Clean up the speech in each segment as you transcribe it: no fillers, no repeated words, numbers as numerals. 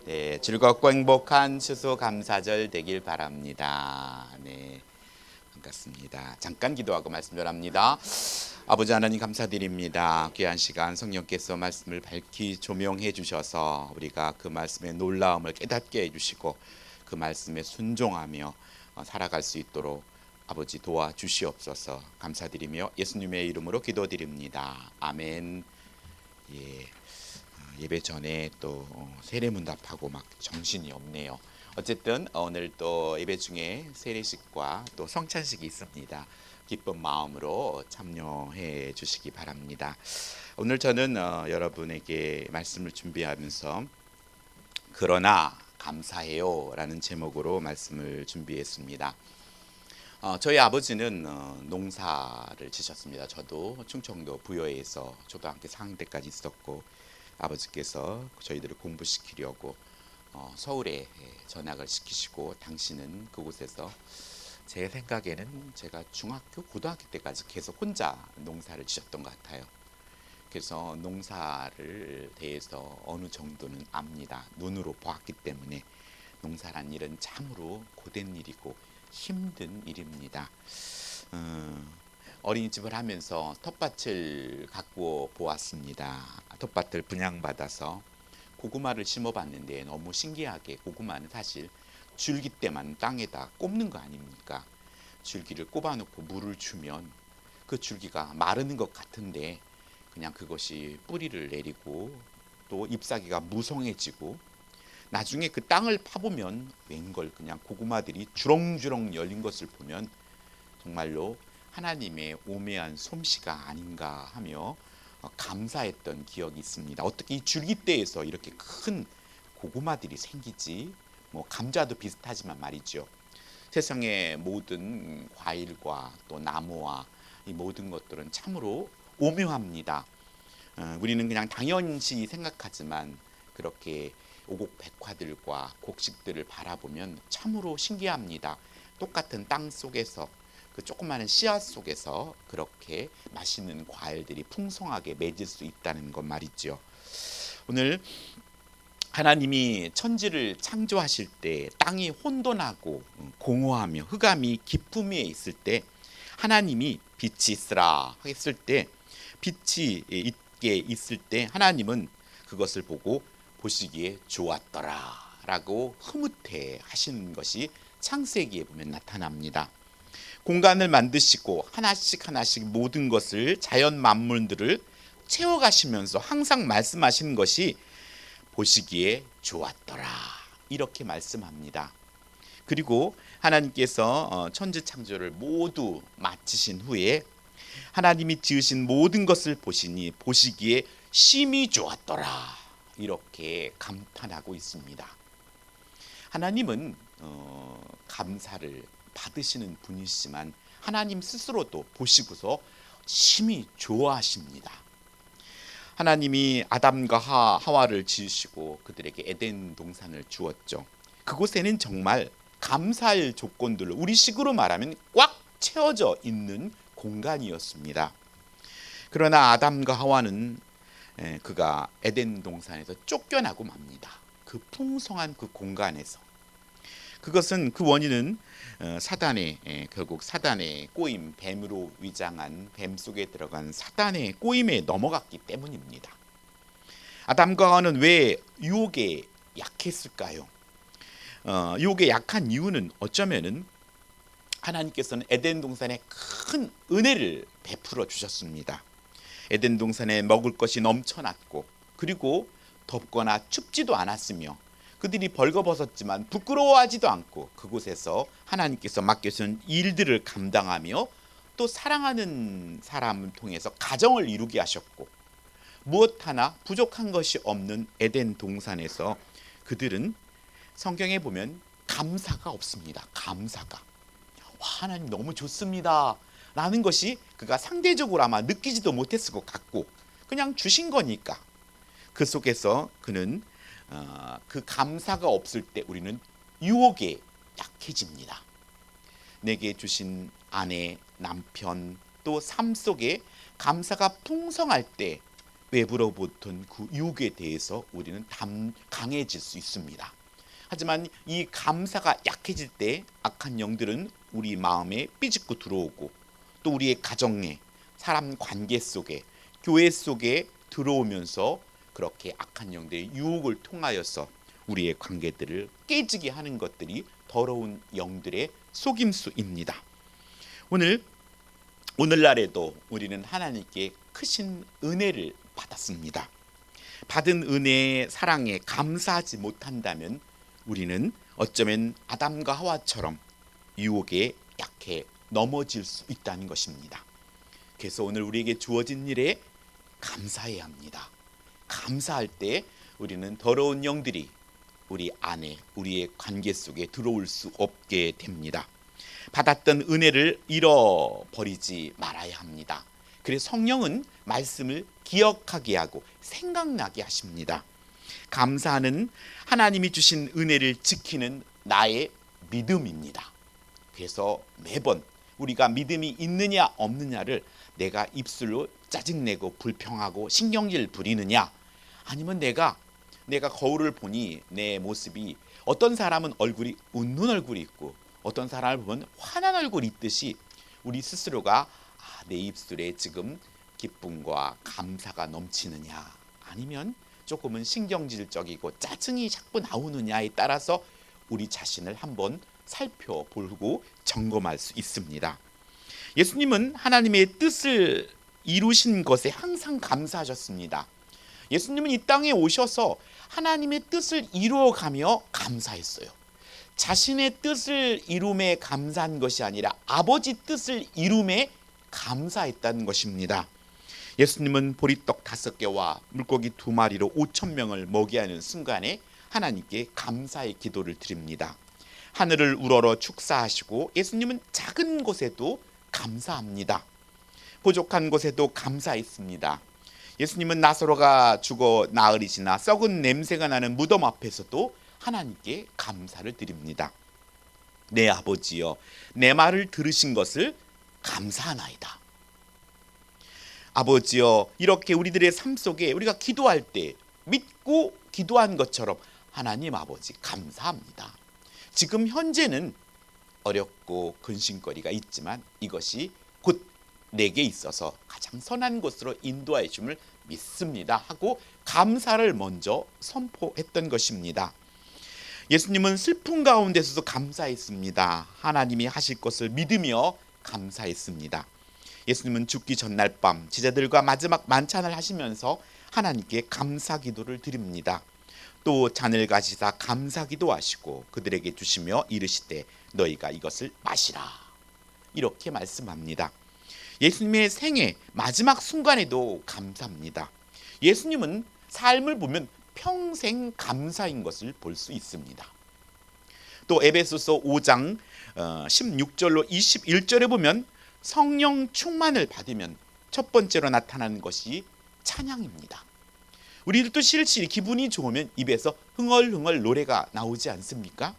네, 즐겁고 행복한 추수감사절 되길 바랍니다. 네, 반갑습니다. 잠깐 기도하고 말씀 전합니다. 아버지 하나님 감사드립니다. 귀한 시간 성령께서 말씀을 밝히 조명해 주셔서 우리가 그 말씀의 놀라움을 깨닫게 해주시고 그 말씀에 순종하며 살아갈 수 있도록 아버지 도와주시옵소서. 감사드리며 예수님의 이름으로 기도드립니다. 아멘. 예. 예배 전에 또 세례문답하고 막 정신이 없네요. 어쨌든 오늘 또 예배 중에 세례식과 또 성찬식이 있습니다. 기쁜 마음으로 참여해 주시기 바랍니다. 오늘 저는 여러분에게 말씀을 준비하면서 그러나 감사해요 라는 제목으로 말씀을 준비했습니다. 저희 아버지는 농사를 지셨습니다. 저도 충청도 부여에서 초등학교 4학년 때까지 있었고 아버지께서 저희들을 공부시키려고 서울에 전학을 시키시고 당시는 그곳에서 제 생각에는 제가 중학교 고등학교 때까지 계속 혼자 농사를 지셨던 것 같아요. 그래서 농사를 대해서 어느 정도는 압니다. 눈으로 보았기 때문에 농사란 일은 참으로 고된 일이고 힘든 일입니다. 어린이집을 하면서 텃밭을 갖고 보았습니다. 텃밭을 분양받아서 고구마를 심어봤는데 너무 신기하게 고구마는 사실 줄기 때만 땅에다 꼽는 거 아닙니까? 줄기를 꼽아놓고 물을 주면 그 줄기가 마르는 것 같은데 그냥 그것이 뿌리를 내리고 또 잎사귀가 무성해지고 나중에 그 땅을 파보면 웬걸 그냥 고구마들이 주렁주렁 열린 것을 보면 정말로 하나님의 오묘한 솜씨가 아닌가 하며 감사했던 기억이 있습니다. 어떻게 이 줄기대에서 이렇게 큰 고구마들이 생기지? 뭐 감자도 비슷하지만 말이죠. 세상의 모든 과일과 또 나무와 이 모든 것들은 참으로 오묘합니다. 우리는 그냥 당연시 생각하지만 그렇게 오곡백화들과 곡식들을 바라보면 참으로 신기합니다. 똑같은 땅 속에서 그 조그마한 씨앗 속에서 그렇게 맛있는 과일들이 풍성하게 맺을 수 있다는 것 말이죠. 오늘 하나님이 천지를 창조하실 때 땅이 혼돈하고 공허하며 흑암이 깊음 위에 있을 때 하나님이 빛이 있으라 했을 때 빛이 있게 있을 때 하나님은 그것을 보고 보시기에 좋았더라 라고 흐뭇해 하시는 것이 창세기에 보면 나타납니다. 공간을 만드시고 하나씩 하나씩 모든 것을 자연 만물들을 채워가시면서 항상 말씀하시는 것이 보시기에 좋았더라 이렇게 말씀합니다. 그리고 하나님께서 천지 창조를 모두 마치신 후에 하나님이 지으신 모든 것을 보시니 보시기에 심히 좋았더라 이렇게 감탄하고 있습니다. 하나님은 감사를 받으시는 분이시지만 하나님 스스로도 보시고서 심히 좋아하십니다. 하나님이 아담과 하와를 지으시고 그들에게 에덴 동산을 주었죠. 그곳에는 정말 감사할 조건들로 우리식으로 말하면 꽉 채워져 있는 공간이었습니다. 그러나 아담과 하와는 그가 에덴 동산에서 쫓겨나고 맙니다. 그 풍성한 그 공간에서. 그것은 그 원인은 사단의 결국 사단의 꼬임, 뱀으로 위장한 뱀 속에 들어간 사단의 꼬임에 넘어갔기 때문입니다. 아담과 하와는 왜 유혹에 약했을까요? 유혹에 약한 이유는 어쩌면은 하나님께서는 에덴 동산에 큰 은혜를 베풀어 주셨습니다. 에덴 동산에 먹을 것이 넘쳐났고 그리고 덥거나 춥지도 않았으며 그들이 벌거벗었지만 부끄러워하지도 않고 그곳에서 하나님께서 맡겨주신 일들을 감당하며 또 사랑하는 사람을 통해서 가정을 이루게 하셨고 무엇 하나 부족한 것이 없는 에덴 동산에서 그들은 성경에 보면 감사가 없습니다. 감사가 와, 하나님 너무 좋습니다 라는 것이 그가 상대적으로 아마 느끼지도 못했을 것 같고 그냥 주신 거니까 그 속에서 그는 그 감사가 없을 때 우리는 유혹에 약해집니다. 내게 주신 아내, 남편 또 삶 속에 감사가 풍성할 때 외부로부터 그 유혹에 대해서 우리는 강해질 수 있습니다. 하지만 이 감사가 약해질 때 악한 영들은 우리 마음에 삐집고 들어오고 또 우리의 가정에, 사람 관계 속에, 교회 속에 들어오면서 그렇게 악한 영들의 유혹을 통하여서 우리의 관계들을 깨지게 하는 것들이 더러운 영들의 속임수입니다. 오늘날에도 우리는 하나님께 크신 은혜를 받았습니다. 받은 은혜의 사랑에 감사하지 못한다면 우리는 어쩌면 아담과 하와처럼 유혹에 약해 넘어질 수 있다는 것입니다. 그래서 오늘 우리에게 주어진 일에 감사해야 합니다. 감사할 때 우리는 더러운 영들이 우리 안에, 우리의 관계 속에 들어올 수 없게 됩니다. 받았던 은혜를 잃어버리지 말아야 합니다. 그래서 성령은 말씀을 기억하게 하고 생각나게 하십니다. 감사는 하나님이 주신 은혜를 지키는 나의 믿음입니다. 그래서 매번 우리가 믿음이 있느냐 없느냐를 내가 입술로 짜증내고 불평하고 신경질 부리느냐, 아니면 내가 거울을 보니 내 모습이, 어떤 사람은 얼굴이 웃는 얼굴이 있고 어떤 사람을 보면 화난 얼굴이 있듯이 우리 스스로가 내 입술에 지금 기쁨과 감사가 넘치느냐, 아니면 조금은 신경질적이고 짜증이 자꾸 나오느냐에 따라서 우리 자신을 한번 살펴보고 점검할 수 있습니다. 예수님은 하나님의 뜻을 이루신 것에 항상 감사하셨습니다. 예수님은 이 땅에 오셔서 하나님의 뜻을 이루어가며 감사했어요. 자신의 뜻을 이룸에 감사한 것이 아니라 아버지 뜻을 이룸에 감사했다는 것입니다. 예수님은 보리떡 5개와 물고기 2마리로 5,000명을 먹게 하는 순간에 하나님께 감사의 기도를 드립니다. 하늘을 우러러 축사하시고 예수님은 작은 것에도 감사합니다. 부족한 것에도 감사했습니다. 예수님은 나사로가 죽어 나흘이 지나 썩은 냄새가 나는 무덤 앞에서도 하나님께 감사를 드립니다. 내 아버지여, 내 말을 들으신 것을 감사하나이다. 아버지여, 이렇게 우리들의 삶 속에 우리가 기도할 때 믿고 기도한 것처럼 하나님 아버지 감사합니다. 지금 현재는 어렵고 근심거리가 있지만 이것이 곧 내게 있어서 가장 선한 것으로 인도하여 주심을 믿습니다 하고 감사를 먼저 선포했던 것입니다. 예수님은 슬픔 가운데서도 감사했습니다. 하나님이 하실 것을 믿으며 감사했습니다. 예수님은 죽기 전날 밤 제자들과 마지막 만찬을 하시면서 하나님께 감사 기도를 드립니다. 또 잔을 가지사 감사 기도하시고 그들에게 주시며 이르시되 너희가 이것을 마시라, 이렇게 말씀합니다. 예수님의 생애 마지막 순간에도 감사합니다. 예수님은 삶을 보면 평생 감사인 것을 볼 수 있습니다. 또 에베소서 5장 16절로 21절에 보면 성령 충만을 받으면 첫 번째로 나타나는 것이 찬양입니다. 우리들도 실실히 기분이 좋으면 입에서 흥얼흥얼 노래가 나오지 않습니까?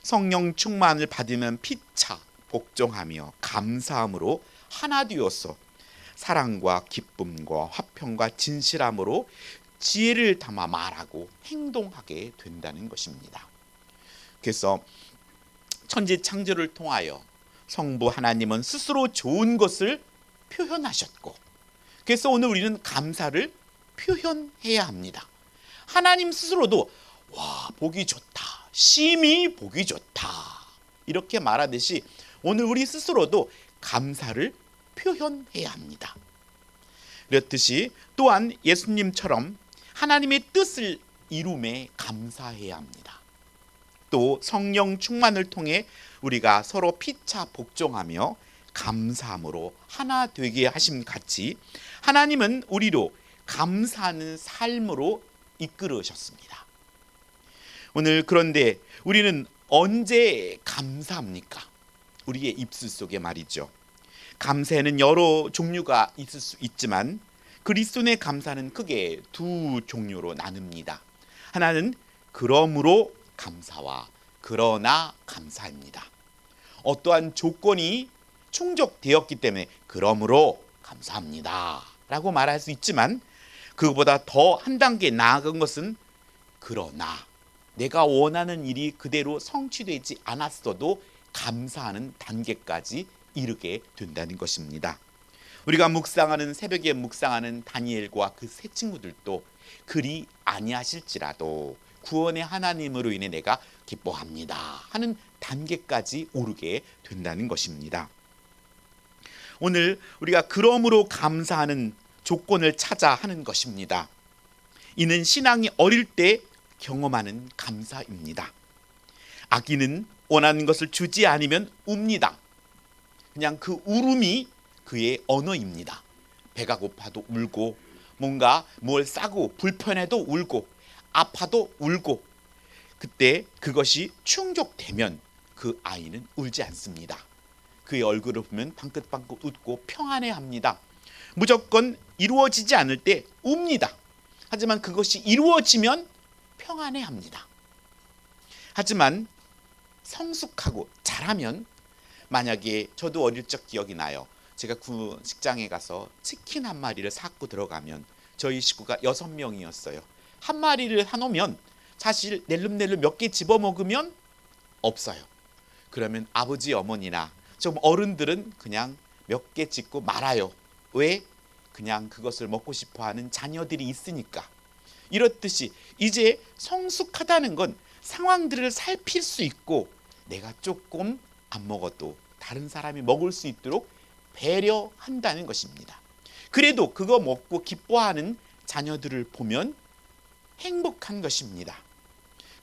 성령 충만을 받으면 피차 복종하며 감사함으로 하나 되어서 사랑과 기쁨과 화평과 진실함으로 지혜를 담아 말하고 행동하게 된다는 것입니다. 그래서 천지 창조를 통하여 성부 하나님은 스스로 좋은 것을 표현하셨고, 그래서 오늘 우리는 감사를 표현해야 합니다. 하나님 스스로도 와, 보기 좋다, 심히 보기 좋다, 이렇게 말하듯이 오늘 우리 스스로도 감사를 표현해야 합니다. 그렇듯이 또한 예수님처럼 하나님의 뜻을 이룸에 감사해야 합니다. 또 성령 충만을 통해 우리가 서로 피차 복종하며 감사함으로 하나 되게 하심 같이 하나님은 우리로 감사하는 삶으로 이끌으셨습니다. 오늘 그런데 우리는 언제 감사합니까? 우리의 입술 속에 말이죠. 감사에는 여러 종류가 있을 수 있지만 그리스도의 감사는 크게 두 종류로 나눕니다. 하나는 그러므로 감사와 그러나 감사입니다. 어떠한 조건이 충족되었기 때문에 그러므로 감사합니다 라고 말할 수 있지만, 그것보다 더 한 단계 나아간 것은 그러나 내가 원하는 일이 그대로 성취되지 않았어도 감사하는 단계까지 이르게 된다는 것입니다. 우리가 묵상하는 새벽에 묵상하는 다니엘과 그 세 친구들도 그리 아니하실지라도 구원의 하나님으로 인해 내가 기뻐합니다 하는 단계까지 오르게 된다는 것입니다. 오늘 우리가 그러므로 감사하는 조건을 찾아 하는 것입니다. 이는 신앙이 어릴 때 경험하는 감사입니다. 아기는 원하는 것을 주지 않으면 웁니다. 그냥 그 울음이 그의 언어입니다. 배가 고파도 울고, 뭔가 뭘 싸고 불편해도 울고, 아파도 울고, 그때 그것이 충족되면 그 아이는 울지 않습니다. 그의 얼굴을 보면 방긋방긋 웃고 평안해합니다. 무조건 이루어지지 않을 때 웁니다. 하지만 그것이 이루어지면 평안해합니다. 하지만 성숙하고 잘하면, 만약에 저도 어릴 적 기억이 나요. 제가 그 식장에 가서 치킨 한 마리를 사고 들어가면 저희 식구가 6명이었어요. 한 마리를 사놓으면 사실 낼름낼름 몇 개 집어먹으면 없어요. 그러면 아버지 어머니나 좀 어른들은 그냥 몇 개 찍고 말아요. 왜? 그냥 그것을 먹고 싶어하는 자녀들이 있으니까. 이렇듯이 이제 성숙하다는 건 상황들을 살필 수 있고, 내가 조금 안 먹어도 다른 사람이 먹을 수 있도록 배려한다는 것입니다. 그래도 그거 먹고 기뻐하는 자녀들을 보면 행복한 것입니다.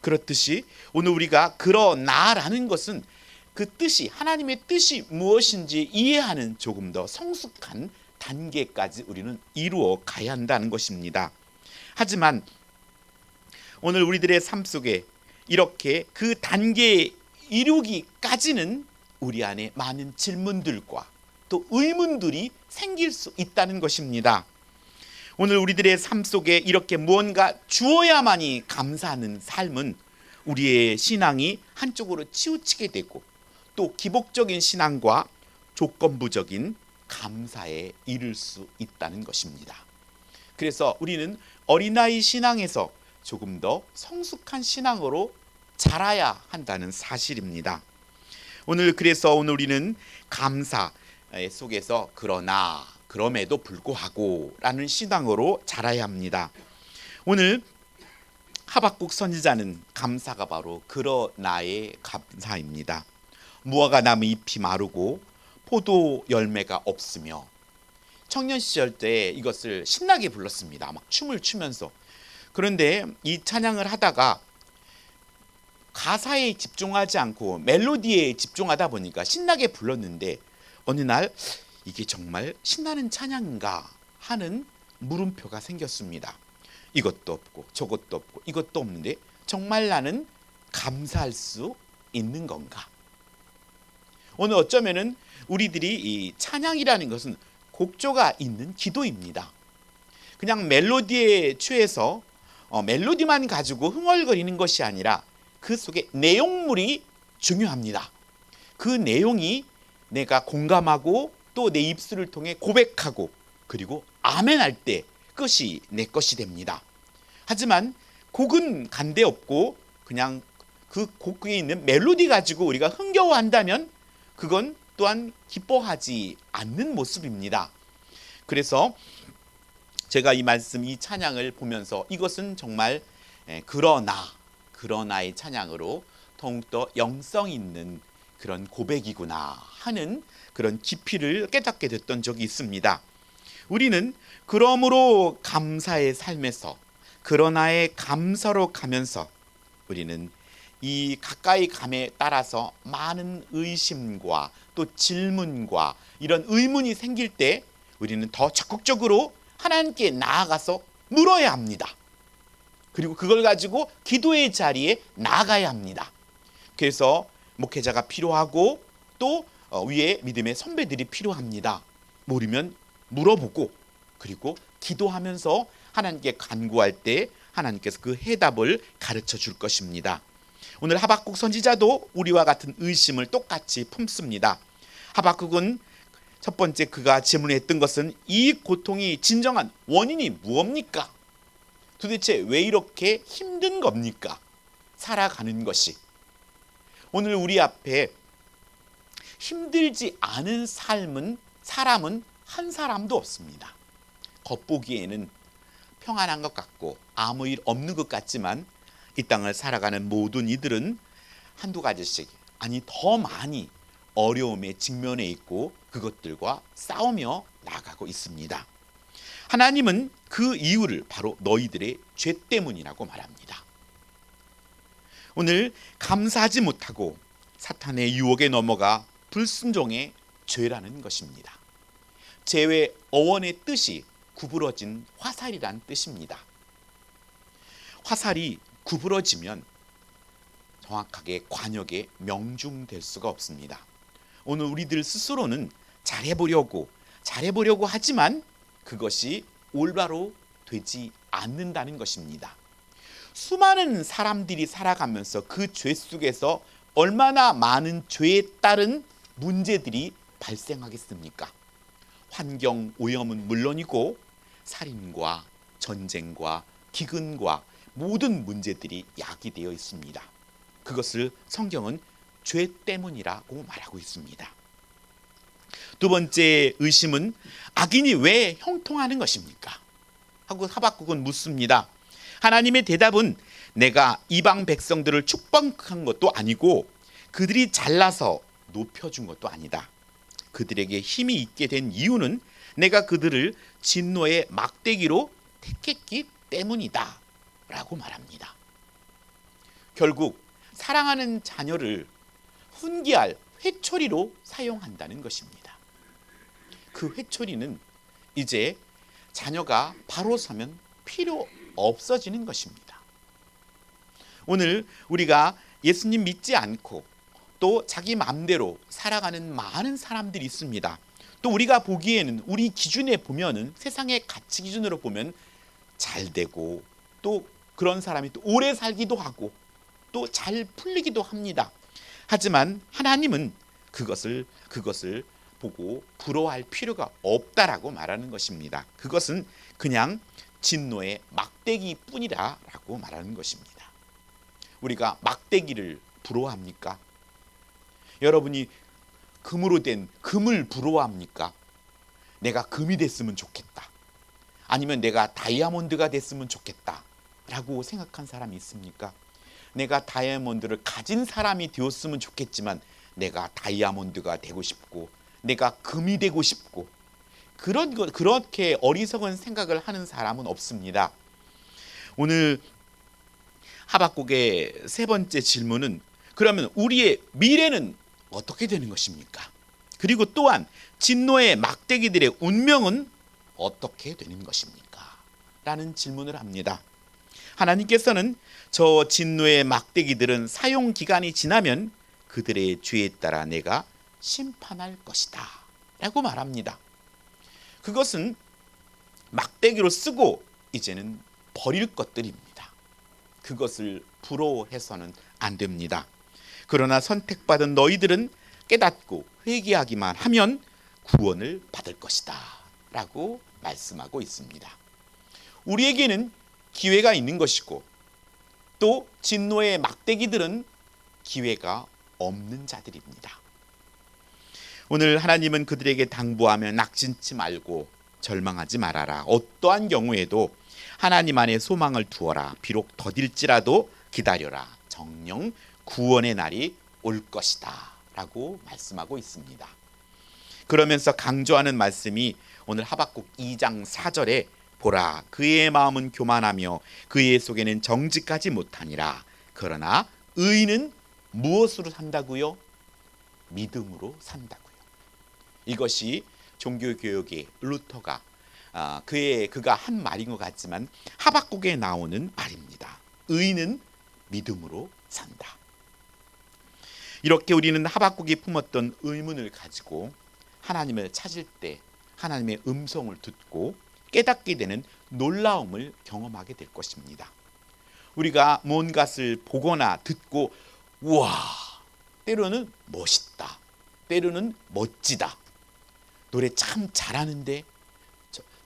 그렇듯이 오늘 우리가 그러나라는 것은 그 뜻이, 하나님의 뜻이 무엇인지 이해하는 조금 더 성숙한 단계까지 우리는 이루어 가야 한다는 것입니다. 하지만 오늘 우리들의 삶 속에 이렇게 그 단계에 이루기까지는 우리 안에 많은 질문들과 또 의문들이 생길 수 있다는 것입니다. 오늘 우리들의 삶 속에 이렇게 무언가 주어야만이 감사하는 삶은 우리의 신앙이 한쪽으로 치우치게 되고, 또 기복적인 신앙과 조건부적인 감사에 이를 수 있다는 것입니다. 그래서 우리는 어린아이 신앙에서 조금 더 성숙한 신앙으로 자라야 한다는 사실입니다. 그래서 오늘 우리는 감사 속에서 그러나 그럼에도 불구하고 라는 신앙으로 자라야 합니다. 오늘 하박국 선지자는 감사가 바로 그러나의 감사입니다. 무화과 나무 잎이 마르고 포도 열매가 없으며, 청년 시절 때 이것을 신나게 불렀습니다. 막 춤을 추면서. 그런데 이 찬양을 하다가 가사에 집중하지 않고 멜로디에 집중하다 보니까 신나게 불렀는데, 어느 날 이게 정말 신나는 찬양인가 하는 물음표가 생겼습니다. 이것도 없고 저것도 없고 이것도 없는데 정말 나는 감사할 수 있는 건가? 오늘 어쩌면은 우리들이 이 찬양이라는 것은 곡조가 있는 기도입니다. 그냥 멜로디에 취해서 멜로디만 가지고 흥얼거리는 것이 아니라 그 속에 내용물이 중요합니다. 그 내용이 내가 공감하고 또 내 입술을 통해 고백하고, 그리고 아멘 할 때 그것이 내 것이 됩니다. 하지만 곡은 간데 없고 그냥 그 곡에 있는 멜로디 가지고 우리가 흥겨워한다면 그건 또한 기뻐하지 않는 모습입니다. 그래서 제가 이 말씀, 이 찬양을 보면서 이것은 정말 그러나의 찬양으로 더욱더 영성 있는 그런 고백이구나 하는 그런 깊이를 깨닫게 됐던 적이 있습니다. 우리는 그러므로 감사의 삶에서 그러나의 감사로 가면서 우리는 이 가까이 감에 따라서 많은 의심과 또 질문과 이런 의문이 생길 때 우리는 더 적극적으로 하나님께 나아가서 물어야 합니다. 그리고 그걸 가지고 기도의 자리에 나가야 합니다. 그래서 목회자가 필요하고 또 위에 믿음의 선배들이 필요합니다. 모르면 물어보고, 그리고 기도하면서 하나님께 간구할 때 하나님께서 그 해답을 가르쳐 줄 것입니다. 오늘 하박국 선지자도 우리와 같은 의심을 똑같이 품습니다. 하박국은 첫 번째 그가 질문했던 것은 이 고통이 진정한 원인이 무엇입니까? 도대체 왜 이렇게 힘든 겁니까? 살아가는 것이. 오늘 우리 앞에 힘들지 않은 사람은 한 사람도 없습니다. 겉보기에는 평안한 것 같고 아무 일 없는 것 같지만 이 땅을 살아가는 모든 이들은 한두 가지씩, 아니 더 많이 어려움에 직면해 있고 그것들과 싸우며 나아가고 있습니다. 하나님은 그 이유를 바로 너희들의 죄 때문이라고 말합니다. 오늘 감사하지 못하고 사탄의 유혹에 넘어가 불순종의 죄라는 것입니다. 죄의 어원의 뜻이 구부러진 화살이란 뜻입니다. 화살이 구부러지면 정확하게 관역에 명중될 수가 없습니다. 오늘 우리들 스스로는 잘해보려고 하지만 그것이 올바로 되지 않는다는 것입니다. 수많은 사람들이 살아가면서 그 죄 속에서 얼마나 많은 죄에 따른 문제들이 발생하겠습니까? 환경 오염은 물론이고 살인과 전쟁과 기근과 모든 문제들이 야기되어 있습니다. 그것을 성경은 죄 때문이라고 말하고 있습니다. 두 번째 의심은 악인이 왜 형통하는 것입니까? 하고 하박국은 묻습니다. 하나님의 대답은 내가 이방 백성들을 축복한 것도 아니고 그들이 잘나서 높여준 것도 아니다. 그들에게 힘이 있게 된 이유는 내가 그들을 진노의 막대기로 택했기 때문이다 라고 말합니다. 결국 사랑하는 자녀를 훈계할 회초리로 사용한다는 것입니다. 그 회초리는 이제 자녀가 바로 서면 필요 없어지는 것입니다. 오늘 우리가 예수님 믿지 않고 또 자기 마음대로 살아가는 많은 사람들이 있습니다. 또 우리가 보기에는 우리 기준에 보면은 세상의 가치 기준으로 보면 잘 되고 또 그런 사람이 또 오래 살기도 하고 또 잘 풀리기도 합니다. 하지만 하나님은 그것을 보고 부러워할 필요가 없다라고 말하는 것입니다. 그것은 그냥 진노의 막대기 뿐이라고 말하는 것입니다. 우리가 막대기를 부러워합니까? 여러분이 금으로 된 금을 부러워합니까? 내가 금이 됐으면 좋겠다. 아니면 내가 다이아몬드가 됐으면 좋겠다 라고 생각한 사람이 있습니까? 내가 다이아몬드를 가진 사람이 되었으면 좋겠지만 내가 다이아몬드가 되고 싶고 내가 금이 되고 싶고 그렇게 어리석은 생각을 하는 사람은 없습니다. 오늘 하박국의 세 번째 질문은 그러면 우리의 미래는 어떻게 되는 것입니까? 그리고 또한 진노의 막대기들의 운명은 어떻게 되는 것입니까? 라는 질문을 합니다. 하나님께서는 저 진노의 막대기들은 사용 기간이 지나면 그들의 죄에 따라 내가 심판할 것이다 라고 말합니다. 그것은 막대기로 쓰고 이제는 버릴 것들입니다. 그것을 부러워해서는 안 됩니다. 그러나 선택받은 너희들은 깨닫고 회개하기만 하면 구원을 받을 것이다 라고 말씀하고 있습니다. 우리에게는 기회가 있는 것이고 또 진노의 막대기들은 기회가 없는 자들입니다. 오늘 하나님은 그들에게 당부하며 낙심치 말고 절망하지 말아라. 어떠한 경우에도 하나님 안에 소망을 두어라. 비록 더딜지라도 기다려라. 정녕 구원의 날이 올 것이다 라고 말씀하고 있습니다. 그러면서 강조하는 말씀이 오늘 하박국 2장 4절에 보라 그의 마음은 교만하며 그의 속에는 정직하지 못하니라. 그러나 의인은 무엇으로 산다고요? 믿음으로 산다고요. 이것이 종교개혁의 루터가 그가 한 말인 것 같지만 하박국에 나오는 말입니다. 의인은 믿음으로 산다. 이렇게 우리는 하박국이 품었던 의문을 가지고 하나님을 찾을 때 하나님의 음성을 듣고 깨닫게 되는 놀라움을 경험하게 될 것입니다. 우리가 뭔가를 보거나 듣고 우와 때로는 멋있다 때로는 멋지다 노래 참 잘하는데,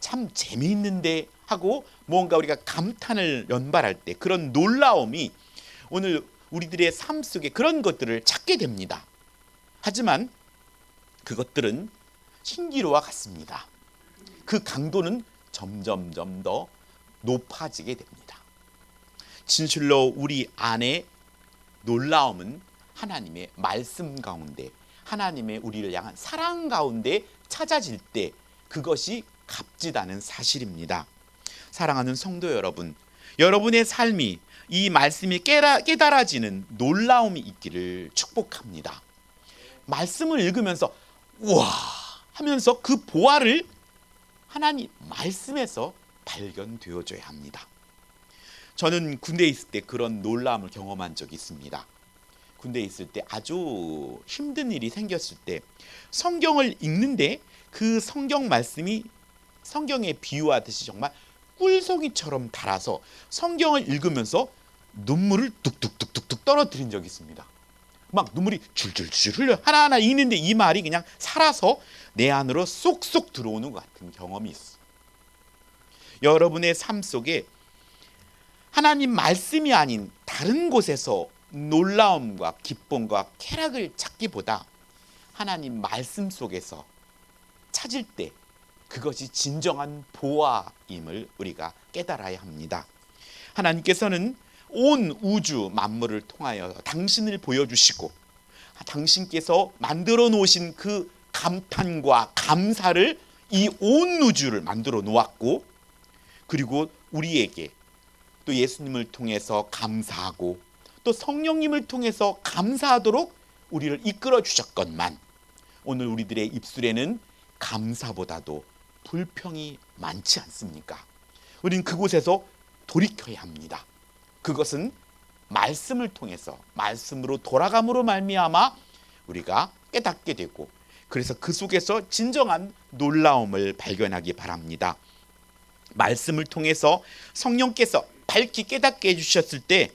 참 재미있는데 하고 뭔가 우리가 감탄을 연발할 때 그런 놀라움이 오늘 우리들의 삶 속에 그런 것들을 찾게 됩니다. 하지만 그것들은 신기루와 같습니다. 그 강도는 점점점 더 높아지게 됩니다. 진실로 우리 안에 놀라움은 하나님의 말씀 가운데, 하나님의 우리를 향한 사랑 가운데 찾아질 때 그것이 값지다는 사실입니다. 사랑하는 성도 여러분, 여러분의 삶이 이 말씀이 깨달아지는 놀라움이 있기를 축복합니다. 말씀을 읽으면서 우와 하면서 그 보화를 하나님 말씀에서 발견되어줘야 합니다. 저는 군대에 있을 때 그런 놀라움을 경험한 적이 있습니다. 군대에 있을 때 아주 힘든 일이 생겼을 때 성경을 읽는데 그 성경 말씀이 성경에 비유하듯이 정말 꿀송이처럼 달아서 성경을 읽으면서 눈물을 뚝뚝뚝뚝뚝 떨어뜨린 적이 있습니다. 막 눈물이 줄줄줄 흘려 하나하나 읽는데 이 말이 그냥 살아서 내 안으로 쏙쏙 들어오는 것 같은 경험이 있어. 여러분의 삶 속에 하나님 말씀이 아닌 다른 곳에서 놀라움과 기쁨과 쾌락을 찾기보다 하나님 말씀 속에서 찾을 때 그것이 진정한 보화임을 우리가 깨달아야 합니다. 하나님께서는 온 우주 만물을 통하여 당신을 보여주시고 당신께서 만들어 놓으신 그 감탄과 감사를 이 온 우주를 만들어 놓았고, 그리고 우리에게 또 예수님을 통해서 감사하고 또 성령님을 통해서 감사하도록 우리를 이끌어 주셨건만 오늘 우리들의 입술에는 감사보다도 불평이 많지 않습니까? 우리는 그곳에서 돌이켜야 합니다. 그것은 말씀을 통해서 말씀으로 돌아감으로 말미암아 우리가 깨닫게 되고, 그래서 그 속에서 진정한 놀라움을 발견하기 바랍니다. 말씀을 통해서 성령께서 밝히 깨닫게 해주셨을 때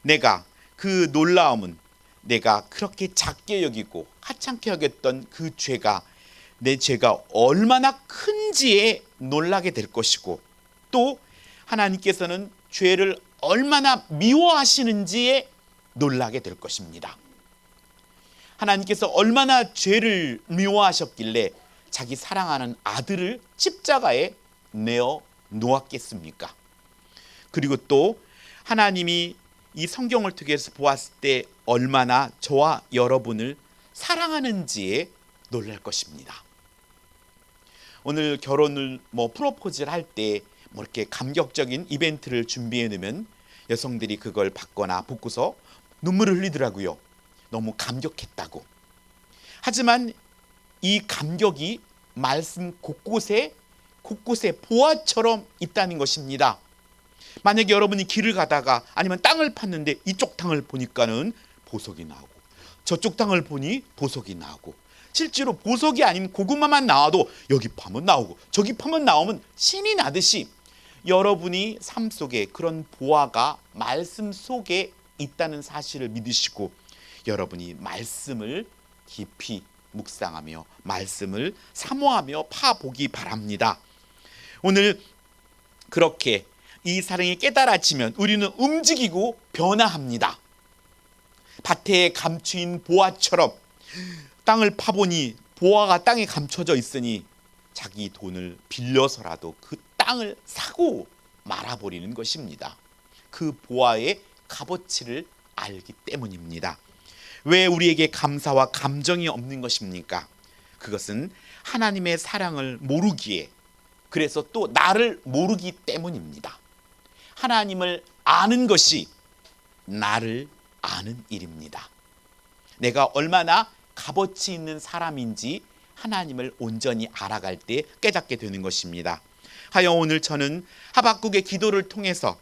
내가 그 놀라움은 내가 그렇게 작게 여기고 하찮게 여겼던 그 죄가 내 죄가 얼마나 큰지에 놀라게 될 것이고, 또 하나님께서는 죄를 얼마나 미워하시는지에 놀라게 될 것입니다. 하나님께서 얼마나 죄를 미워하셨길래 자기 사랑하는 아들을 십자가에 내어 놓았겠습니까? 그리고 또 하나님이 이 성경을 통해서 보았을 때 얼마나 저와 여러분을 사랑하는지에 놀랄 것입니다. 오늘 결혼을 프로포즈를 할 때 이렇게 감격적인 이벤트를 준비해 놓으면 여성들이 그걸 받거나 보고서 눈물을 흘리더라고요. 너무 감격했다고. 하지만 이 감격이 말씀 곳곳에 보화처럼 있다는 것입니다. 만약에 여러분이 길을 가다가 아니면 땅을 팠는데 이쪽 땅을 보니까는 보석이 나오고 저쪽 땅을 보니 보석이 나오고, 실제로 보석이 아닌 고구마만 나와도 여기 파면 나오고 저기 파면 나오면 신이 나듯이 여러분이 삶 속에 그런 보화가 말씀 속에 있다는 사실을 믿으시고 여러분이 말씀을 깊이 묵상하며 말씀을 사모하며 파보기 바랍니다. 오늘 그렇게 이 사랑이 깨달아지면 우리는 움직이고 변화합니다. 밭에 감추인 보화처럼 땅을 파보니 보화가 땅에 감춰져 있으니 자기 돈을 빌려서라도 그 땅을 사고 말아버리는 것입니다. 그 보화의 값어치를 알기 때문입니다. 왜 우리에게 감사와 감정이 없는 것입니까? 그것은 하나님의 사랑을 모르기에, 그래서 또 나를 모르기 때문입니다. 하나님을 아는 것이 나를 아는 일입니다. 내가 얼마나 값어치 있는 사람인지 하나님을 온전히 알아갈 때 깨닫게 되는 것입니다. 하여 오늘 저는 하박국의 기도를 통해서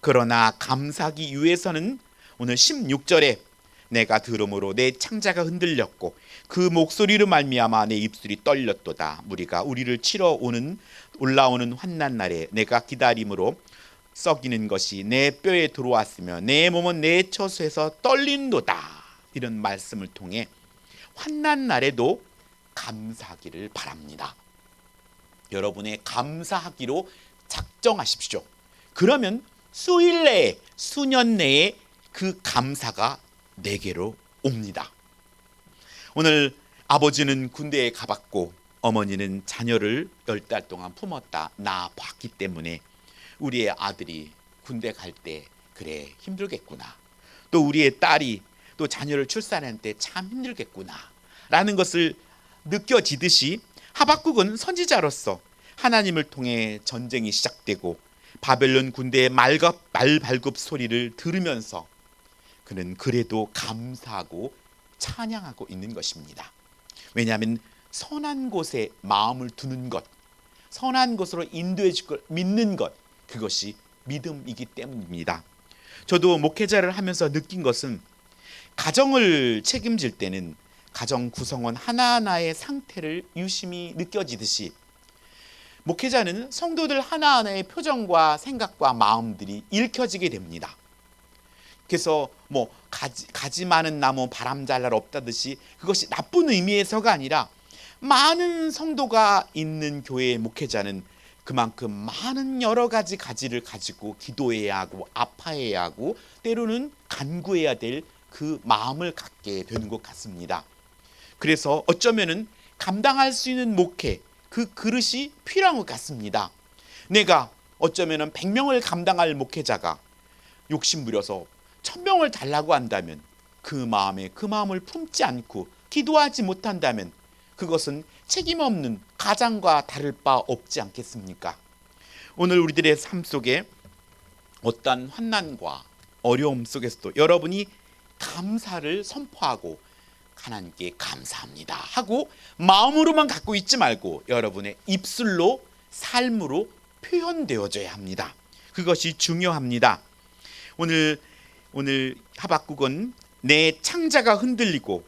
그러나 감사하기 위해서는 오늘 16절에 내가 들음으로 내 창자가 흔들렸고 그 목소리로 말미암아 내 입술이 떨렸도다. 무리가 우리를 치러 올라오는 환난 날에 내가 기다림으로 썩이는 것이 내 뼈에 들어왔으며 내 몸은 내 처소에서 떨린도다. 이런 말씀을 통해 환난 날에도 감사하기를 바랍니다. 여러분의 감사하기로 작정하십시오. 그러면 수일 내에, 수년 내에 그 감사가 내게로 옵니다. 오늘 아버지는 군대에 가봤고 어머니는 자녀를 10달 동안 품었다 낳아봤기 때문에 우리의 아들이 군대 갈 때 그래 힘들겠구나, 또 우리의 딸이 또 자녀를 출산할 때 참 힘들겠구나 라는 것을 느껴지듯이 하박국은 선지자로서 하나님을 통해 전쟁이 시작되고 바벨론 군대의 말발굽 소리를 들으면서 그는 그래도 감사하고 찬양하고 있는 것입니다. 왜냐하면 선한 곳에 마음을 두는 것, 선한 곳으로 인도해 줄 걸 믿는 것, 그것이 믿음이기 때문입니다. 저도 목회자를 하면서 느낀 것은 가정을 책임질 때는 가정 구성원 하나하나의 상태를 유심히 느껴지듯이 목회자는 성도들 하나하나의 표정과 생각과 마음들이 읽혀지게 됩니다. 그래서 가지 많은 나무 바람 잘 날 없다듯이 그것이 나쁜 의미에서가 아니라 많은 성도가 있는 교회의 목회자는 그만큼 많은 여러 가지 가지를 가지고 기도해야 하고 아파해야 하고 때로는 간구해야 될 그 마음을 갖게 되는 것 같습니다. 그래서 어쩌면은 감당할 수 있는 목회, 그 그릇이 필요한 것 같습니다. 내가 어쩌면은 100명을 감당할 목회자가 욕심부려서 1000명을 달라고 한다면 그 마음을 품지 않고 기도하지 못한다면 그것은 책임 없는 가장과 다를 바 없지 않겠습니까? 오늘 우리들의 삶 속에 어떠한 환난과 어려움 속에서도 여러분이 감사를 선포하고 하나님께 감사합니다 하고 마음으로만 갖고 있지 말고 여러분의 입술로 삶으로 표현되어져야 합니다. 그것이 중요합니다. 오늘 하박국은 내 창자가 흔들리고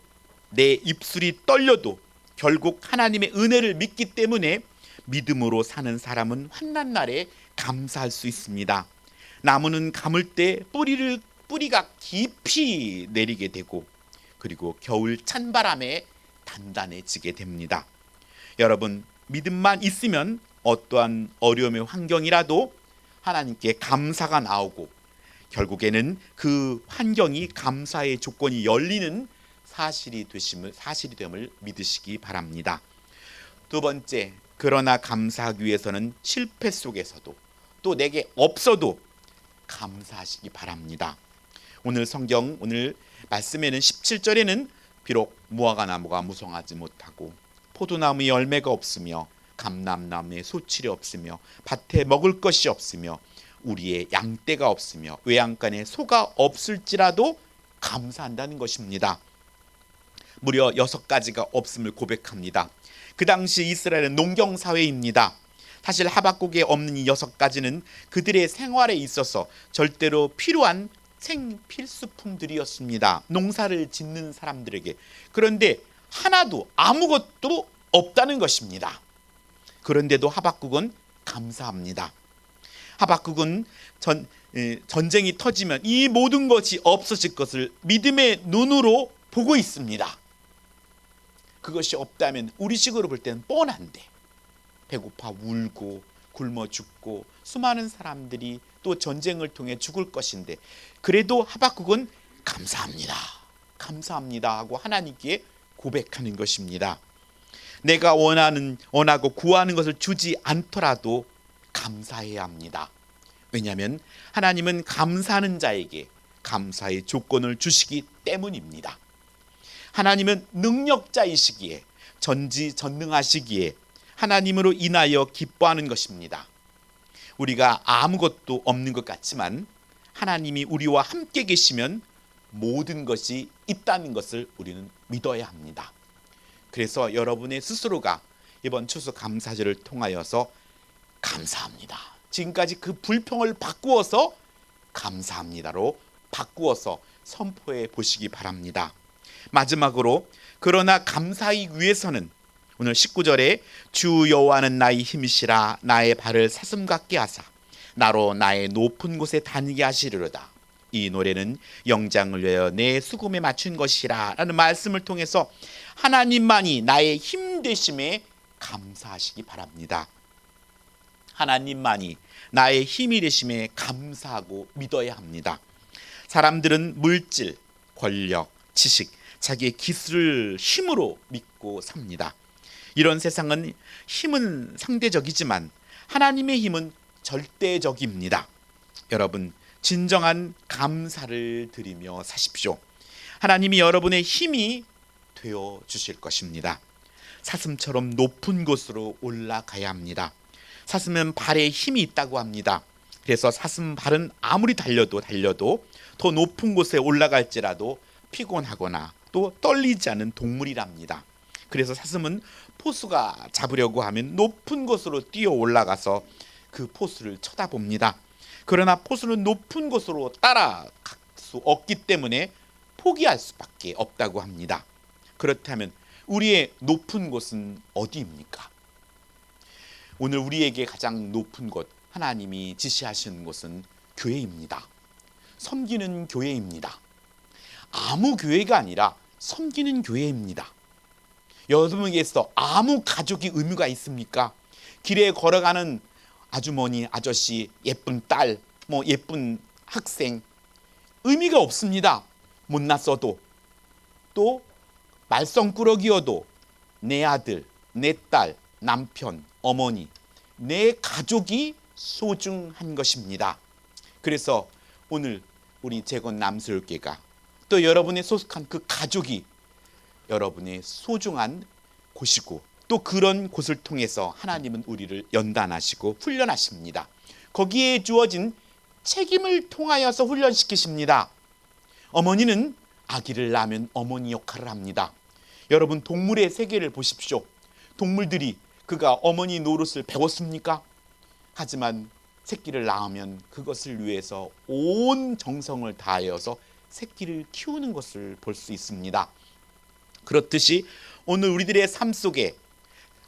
내 입술이 떨려도 결국 하나님의 은혜를 믿기 때문에 믿음으로 사는 사람은 환난 날에 감사할 수 있습니다. 나무는 감을 때 뿌리가 깊이 내리게 되고 그리고 겨울 찬바람에 단단해지게 됩니다. 여러분, 믿음만 있으면 어떠한 어려움의 환경이라도 하나님께 감사가 나오고 결국에는 그 환경이 감사의 조건이 열리는 사실이 됨을 믿으시기 바랍니다. 두 번째, 그러나 감사하기 위해서는 실패 속에서도 또 내게 없어도 감사하시기 바랍니다. 오늘 말씀에는 17절에는 비록 무화과 나무가 무성하지 못하고 포도나무에 열매가 없으며 감람나무에 소출이 없으며 밭에 먹을 것이 없으며 우리의 양떼가 없으며 외양간에 소가 없을지라도 감사한다는 것입니다. 무려 6가지가 없음을 고백합니다. 그 당시 이스라엘은 농경사회입니다. 사실 하박국에 없는 이 6가지는 그들의 생활에 있어서 절대로 필요한 생필수품들이었습니다. 농사를 짓는 사람들에게. 그런데 하나도 아무것도 없다는 것입니다. 그런데도 하박국은 감사합니다. 하박국은 전쟁이 터지면 이 모든 것이 없어질 것을 믿음의 눈으로 보고 있습니다. 그것이 없다면 우리식으로 볼 때는 뻔한데 배고파 울고 굶어 죽고 수많은 사람들이 또 전쟁을 통해 죽을 것인데 그래도 하박국은 감사합니다 하고 하나님께 고백하는 것입니다. 내가 원하고 구하는 것을 주지 않더라도 감사해야 합니다. 왜냐하면 하나님은 감사하는 자에게 감사의 조건을 주시기 때문입니다. 하나님은 능력자이시기에 전지전능하시기에 하나님으로 인하여 기뻐하는 것입니다. 우리가 아무것도 없는 것 같지만 하나님이 우리와 함께 계시면 모든 것이 있다는 것을 우리는 믿어야 합니다. 그래서 여러분의 스스로가 이번 추수감사절을 통하여서 감사합니다, 지금까지 그 불평을 바꾸어서 감사합니다로 바꾸어서 선포해 보시기 바랍니다. 마지막으로 그러나 감사하기 위해서는 오늘 19절에 주 여호와는 나의 힘이시라 나의 발을 사슴 같게 하사 나로 나의 높은 곳에 다니게 하시리로다. 이 노래는 영장을 위하여 내 수금에 맞춘 것이라 라는 말씀을 통해서 하나님만이 나의 힘 되심에 감사하시기 바랍니다. 하나님만이 나의 힘이 되심에 감사하고 믿어야 합니다. 사람들은 물질, 권력, 지식, 자기의 기술을 힘으로 믿고 삽니다. 이런 세상은 힘은 상대적이지만 하나님의 힘은 절대적입니다. 여러분, 진정한 감사를 드리며 사십시오. 하나님이 여러분의 힘이 되어 주실 것입니다. 사슴처럼 높은 곳으로 올라가야 합니다. 사슴은 발에 힘이 있다고 합니다. 그래서 사슴 발은 아무리 달려도 더 높은 곳에 올라갈지라도 피곤하거나 또 떨리지 않은 동물이랍니다. 그래서 사슴은 포수가 잡으려고 하면 높은 곳으로 뛰어 올라가서 그 포수를 쳐다봅니다. 그러나 포수는 높은 곳으로 따라갈 수 없기 때문에 포기할 수밖에 없다고 합니다. 그렇다면 우리의 높은 곳은 어디입니까? 오늘 우리에게 가장 높은 곳, 하나님이 지시하시는 곳은 교회입니다. 섬기는 교회입니다. 아무 교회가 아니라 섬기는 교회입니다. 여러분에게서 아무 가족이 의무가 있습니까? 길에 걸어가는 아주머니, 아저씨, 예쁜 딸, 예쁜 학생, 의미가 없습니다. 못났어도, 또 말썽꾸러기여도 내 아들, 내 딸, 남편, 어머니, 내 가족이 소중한 것입니다. 그래서 오늘 우리 재건 남서울교회가 또 여러분의 소속한 그 가족이 여러분의 소중한 곳이고, 또 그런 곳을 통해서 하나님은 우리를 연단하시고 훈련하십니다. 거기에 주어진 책임을 통하여서 훈련시키십니다. 어머니는 아기를 낳으면 어머니 역할을 합니다. 여러분, 동물의 세계를 보십시오. 동물들이 그가 어머니 노릇을 배웠습니까? 하지만 새끼를 낳으면 그것을 위해서 온 정성을 다하여서 새끼를 키우는 것을 볼 수 있습니다. 그렇듯이 오늘 우리들의 삶 속에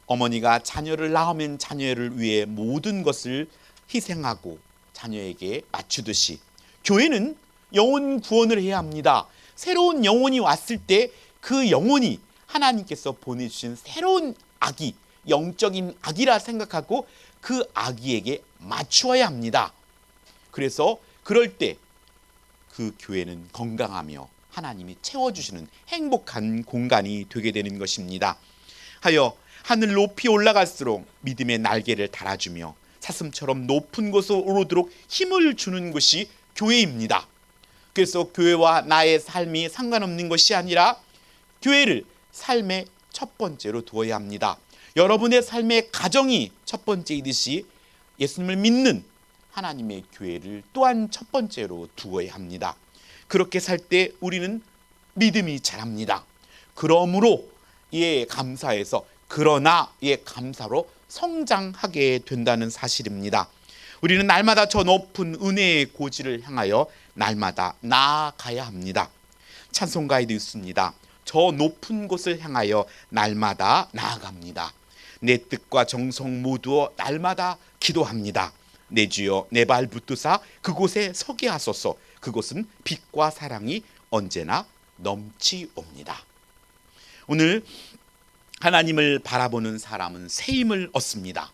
어머니가 자녀를 낳으면 자녀를 위해 모든 것을 희생하고 자녀에게 맞추듯이 교회는 영혼 구원을 해야 합니다. 새로운 영혼이 왔을 때 그 영혼이 하나님께서 보내주신 새로운 아기, 영적인 아기라 생각하고 그 아기에게 맞추어야 합니다. 그래서 그럴 때 그 교회는 건강하며 하나님이 채워주시는 행복한 공간이 되게 되는 것입니다. 하여 하늘 높이 올라갈수록 믿음의 날개를 달아주며 사슴처럼 높은 곳으로 오르도록 힘을 주는 것이 교회입니다. 그래서 교회와 나의 삶이 상관없는 것이 아니라 교회를 삶의 첫 번째로 두어야 합니다. 여러분의 삶의 가정이 첫 번째이듯이 예수님을 믿는 하나님의 교회를 또한 첫 번째로 두어야 합니다. 그렇게 살 때 우리는 믿음이 자랍니다. 그러므로 감사해서 그러나 감사로 성장하게 된다는 사실입니다. 우리는 날마다 저 높은 은혜의 고지를 향하여 날마다 나아가야 합니다. 찬송가에도 있습니다. 저 높은 곳을 향하여 날마다 나아갑니다. 내 뜻과 정성 모두 날마다 기도합니다. 내 주여 내 발 붙드사 그곳에 서게 하소서. 그곳은 빛과 사랑이 언제나 넘치옵니다. 오늘 하나님을 바라보는 사람은 새 힘을 얻습니다.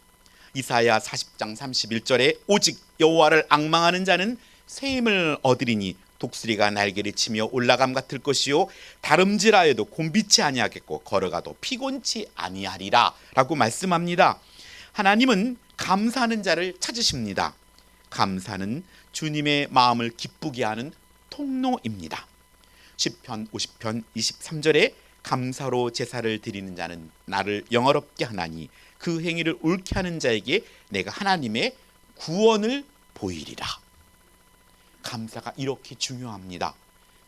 이사야 40장 31절에 오직 여호와를 앙망하는 자는 새 힘을 얻으리니 독수리가 날개를 치며 올라감 같을 것이요 다름질하여도 곤비치 아니하겠고 걸어가도 피곤치 아니하리라 라고 말씀합니다. 하나님은 감사하는 자를 찾으십니다. 감사는 주님의 마음을 기쁘게 하는 통로입니다. 시편 50편 23절에 감사로 제사를 드리는 자는 나를 영화롭게 하나니 그 행위를 옳게 하는 자에게 내가 하나님의 구원을 보이리라. 감사가 이렇게 중요합니다.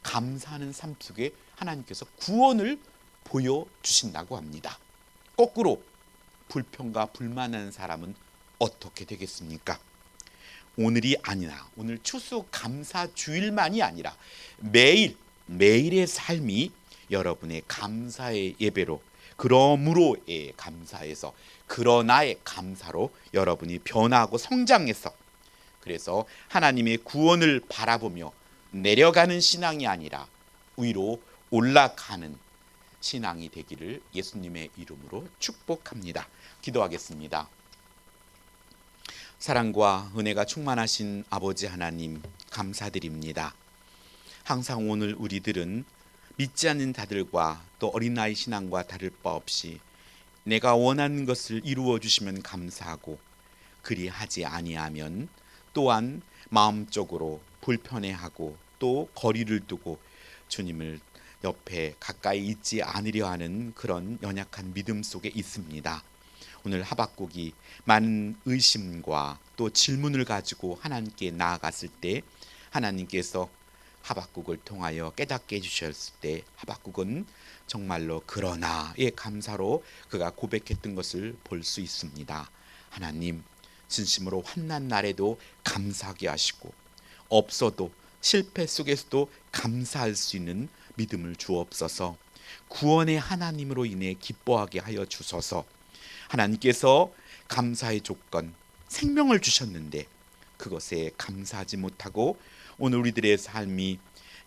감사하는 삶 속에 하나님께서 구원을 보여주신다고 합니다. 거꾸로 불평과 불만하는 사람은 어떻게 되겠습니까? 오늘이 아니라 오늘 추수감사주일만이 아니라 매일의 삶이 여러분의 감사의 예배로, 그러므로의 감사에서 그러나의 감사로 여러분이 변화하고 성장해서, 그래서 하나님의 구원을 바라보며 내려가는 신앙이 아니라 위로 올라가는 신앙이 되기를 예수님의 이름으로 축복합니다. 기도하겠습니다. 사랑과 은혜가 충만하신 아버지 하나님, 감사드립니다. 항상 오늘 우리들은 믿지 않는 자들과 또 어린아이 신앙과 다를 바 없이 내가 원하는 것을 이루어 주시면 감사하고, 그리하지 아니하면 또한 마음적으로 불편해하고 또 거리를 두고 주님을 옆에 가까이 있지 않으려 하는 그런 연약한 믿음 속에 있습니다. 오늘 하박국이 많은 의심과 또 질문을 가지고 하나님께 나아갔을 때 하나님께서 하박국을 통하여 깨닫게 해주셨을 때 하박국은 정말로 그러나의 감사로 그가 고백했던 것을 볼 수 있습니다. 하나님, 진심으로 환난 날에도 감사하게 하시고 없어도 실패 속에서도 감사할 수 있는 믿음을 주옵소서. 구원의 하나님으로 인해 기뻐하게 하여 주소서. 하나님께서 감사의 조건, 생명을 주셨는데 그것에 감사하지 못하고 오늘 우리들의 삶이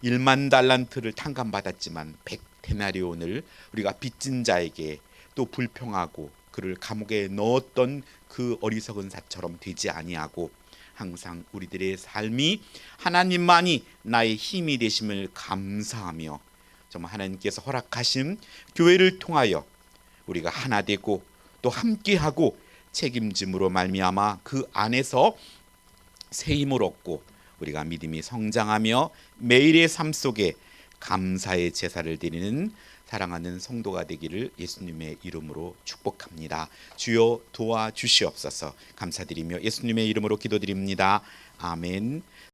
1만 달란트를 탕감받았지만 100데나리온을 우리가 빚진 자에게 또 불평하고 그를 감옥에 넣었던 그 어리석은 사처럼 되지 아니하고 항상 우리들의 삶이 하나님만이 나의 힘이 되심을 감사하며 정말 하나님께서 허락하신 교회를 통하여 우리가 하나 되고 또 함께하고 책임짐으로 말미암아 그 안에서 새 힘을 얻고 우리가 믿음이 성장하며 매일의 삶 속에 감사의 제사를 드리는 사랑하는 성도가 되기를 예수님의 이름으로 축복합니다. 주여 도와주시옵소서. 감사드리며 예수님의 이름으로 기도드립니다. 아멘.